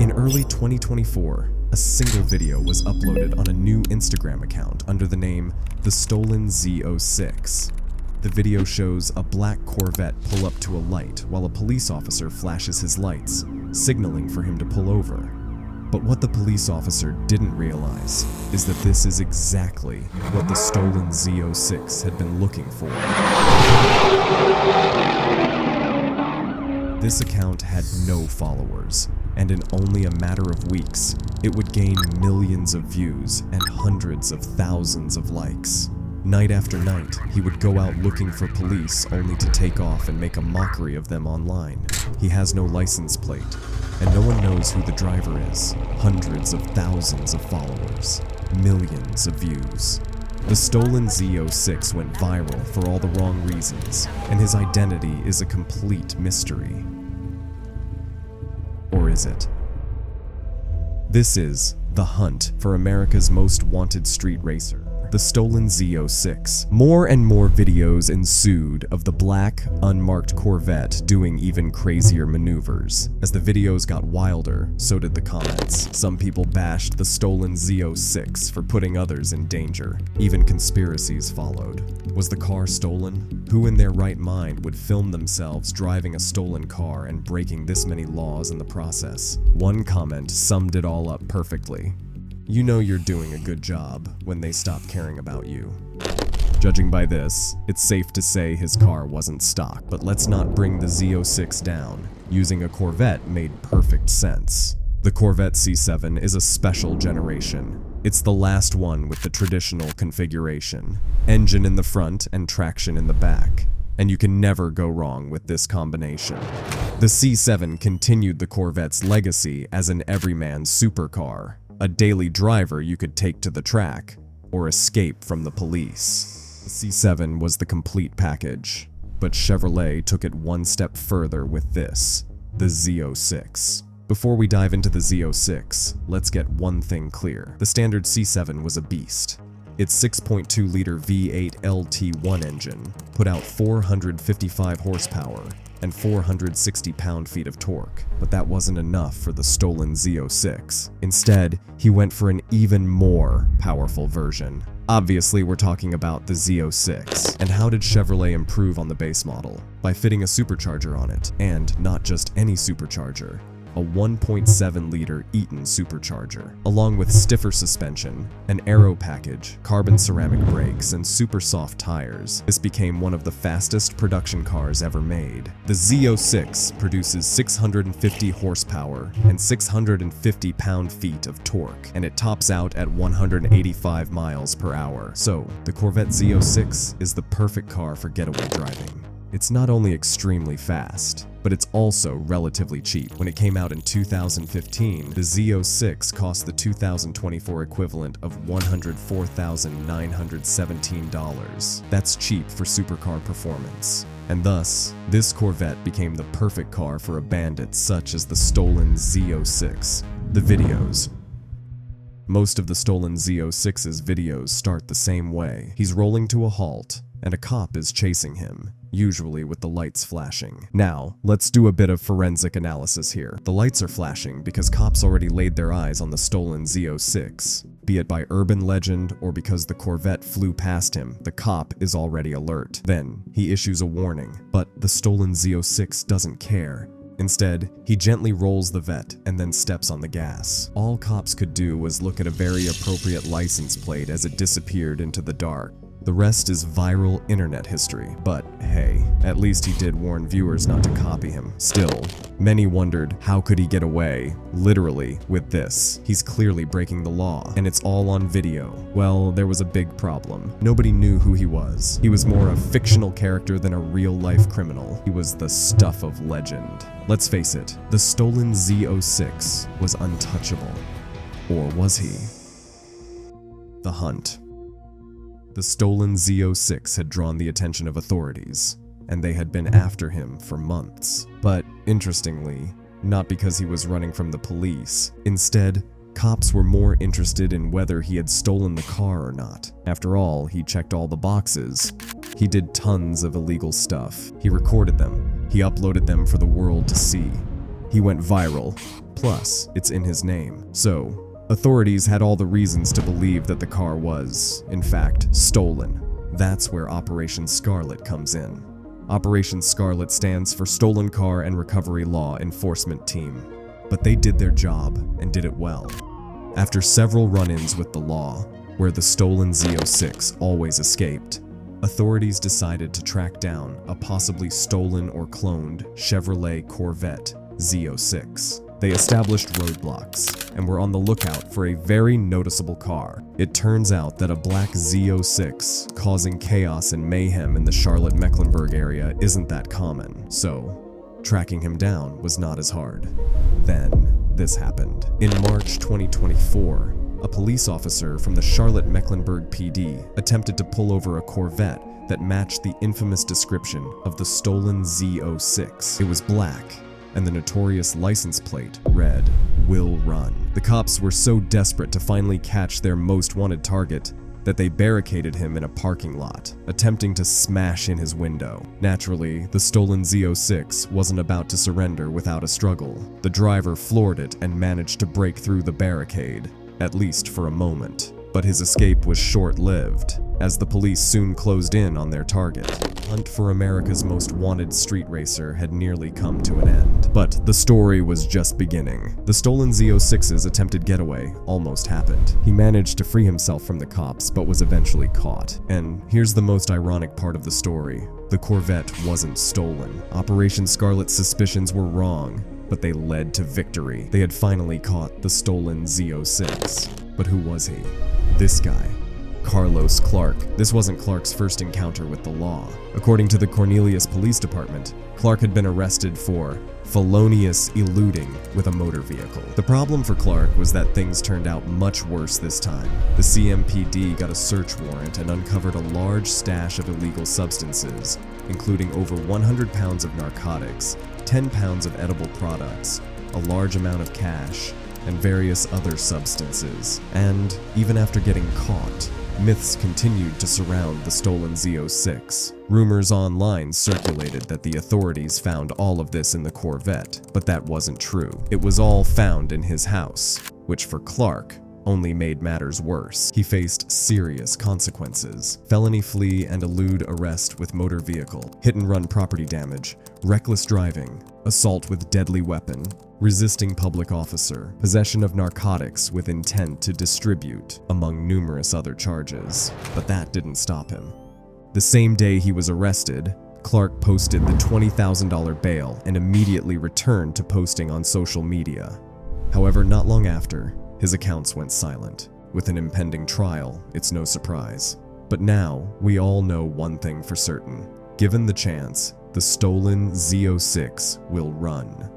In early 2024, a single video was uploaded on a new Instagram account under the name TheStolenZ06. The video shows a black Corvette pull up to a light while a police officer flashes his lights, signaling for him to pull over. But what the police officer didn't realize is that this is exactly what the TheStolenZ06 had been looking for. This account had no followers, and in only a matter of weeks, it would gain millions of views and hundreds of thousands of likes. Night after night, he would go out looking for police only to take off and make a mockery of them online. He has no license plate, and no one knows who the driver is. Hundreds of thousands of followers, millions of views. The TheStolenZ06 went viral for all the wrong reasons, and his identity is a complete mystery. Or is it? This is the hunt for America's most wanted street racer, the TheStolenZ06. More and more videos ensued of the black, unmarked Corvette doing even crazier maneuvers. As the videos got wilder, so did the comments. Some people bashed the TheStolenZ06 for putting others in danger. Even conspiracies followed. Was the car stolen? Who in their right mind would film themselves driving a stolen car and breaking this many laws in the process? One comment summed it all up perfectly. You know you're doing a good job when they stop caring about you. Judging by this, it's safe to say his car wasn't stock, but let's not bring the Z06 down. Using a Corvette made perfect sense. The Corvette C7 is a special generation. It's the last one with the traditional configuration. Engine in the front and traction in the back. And you can never go wrong with this combination. The C7 continued the Corvette's legacy as an everyman supercar. A daily driver you could take to the track, or escape from the police. The C7 was the complete package, but Chevrolet took it one step further with this, the Z06. Before we dive into the Z06, let's get one thing clear. The standard C7 was a beast. Its 6.2-liter V8 LT1 engine put out 455 horsepower and 460 pound-feet of torque, but that wasn't enough for the TheStolenZ06. Instead, he went for an even more powerful version. Obviously, we're talking about the Z06. And how did Chevrolet improve on the base model? By fitting a supercharger on it, and not just any supercharger. A 1.7-liter Eaton supercharger, along with stiffer suspension, an aero package, carbon ceramic brakes, and super soft tires. This became one of the fastest production cars ever made. The Z06 produces 650 horsepower and 650 pound-feet of torque, and it tops out at 185 miles per hour. So, the Corvette Z06 is the perfect car for getaway driving. It's not only extremely fast, but it's also relatively cheap. When it came out in 2015, the Z06 cost the 2024 equivalent of $104,917. That's cheap for supercar performance. And thus, this Corvette became the perfect car for a bandit such as the TheStolenZ06. The videos. Most of the TheStolenZ06's videos start the same way. He's rolling to a halt, and a cop is chasing him, usually with the lights flashing. Now, let's do a bit of forensic analysis here. The lights are flashing because cops already laid their eyes on the TheStolenZ06. Be it by urban legend or because the Corvette flew past him, the cop is already alert. Then, he issues a warning, but the TheStolenZ06 doesn't care. Instead, he gently rolls the vet and then steps on the gas. All cops could do was look at a very appropriate license plate as it disappeared into the dark. The rest is viral internet history, but hey, at least he did warn viewers not to copy him. Still, many wondered how could he get away, literally, with this. He's clearly breaking the law, and it's all on video. Well, there was a big problem. Nobody knew who he was. He was more a fictional character than a real-life criminal. He was the stuff of legend. Let's face it, the TheStolenZ06 was untouchable. Or was he? The hunt. The TheStolenZ06 had drawn the attention of authorities, and they had been after him for months. But interestingly, not because he was running from the police. Instead, cops were more interested in whether he had stolen the car or not. After all, he checked all the boxes. He did tons of illegal stuff. He recorded them. He uploaded them for the world to see. He went viral, Plus, it's in his name. So, authorities had all the reasons to believe that the car was, in fact, stolen. That's where Operation Scarlet comes in. Operation Scarlet stands for Stolen Car and Recovery Law Enforcement Team. But they did their job and did it well. After several run-ins with the law, where the TheStolenZ06 always escaped, authorities decided to track down a possibly stolen or cloned Chevrolet Corvette Z06. They established roadblocks and were on the lookout for a very noticeable car. It turns out that a black Z06 causing chaos and mayhem in the Charlotte-Mecklenburg area isn't that common, so tracking him down was not as hard. Then, this happened. In March 2024, a police officer from the Charlotte-Mecklenburg PD attempted to pull over a Corvette that matched the infamous description of the stolen Z06. It was black, and the notorious license plate read, "Will Run." The cops were so desperate to finally catch their most wanted target that they barricaded him in a parking lot, attempting to smash in his window. Naturally, the stolen Z06 wasn't about to surrender without a struggle. The driver floored it and managed to break through the barricade, at least for a moment. But his escape was short-lived, as the police soon closed in on their target. The hunt for America's most wanted street racer had nearly come to an end. But the story was just beginning. The stolen Z06's attempted getaway almost happened. He managed to free himself from the cops, but was eventually caught. And here's the most ironic part of the story. The Corvette wasn't stolen. Operation Scarlet's suspicions were wrong, but they led to victory. They had finally caught the stolen Z06. But who was he? This guy. Carlos Clark. This wasn't Clark's first encounter with the law. According to the Cornelius Police Department, Clark had been arrested for felonious eluding with a motor vehicle. The problem for Clark was that things turned out much worse this time. The CMPD got a search warrant and uncovered a large stash of illegal substances, including over 100 pounds of narcotics, 10 pounds of edible products, a large amount of cash, and various other substances. And even after getting caught, myths continued to surround the stolen Z06. Rumors online circulated that the authorities found all of this in the Corvette, but that wasn't true. It was all found in his house, which for Clark only made matters worse. He faced serious consequences: felony flee and elude arrest with motor vehicle, hit-and-run property damage, reckless driving, assault with deadly weapon, resisting public officer, possession of narcotics with intent to distribute, among numerous other charges. But that didn't stop him. The same day he was arrested, Clark posted the $20,000 bail and immediately returned to posting on social media. However, not long after, his accounts went silent. With an impending trial, it's no surprise. But now, we all know one thing for certain. Given the chance, the stolen Z06 will run.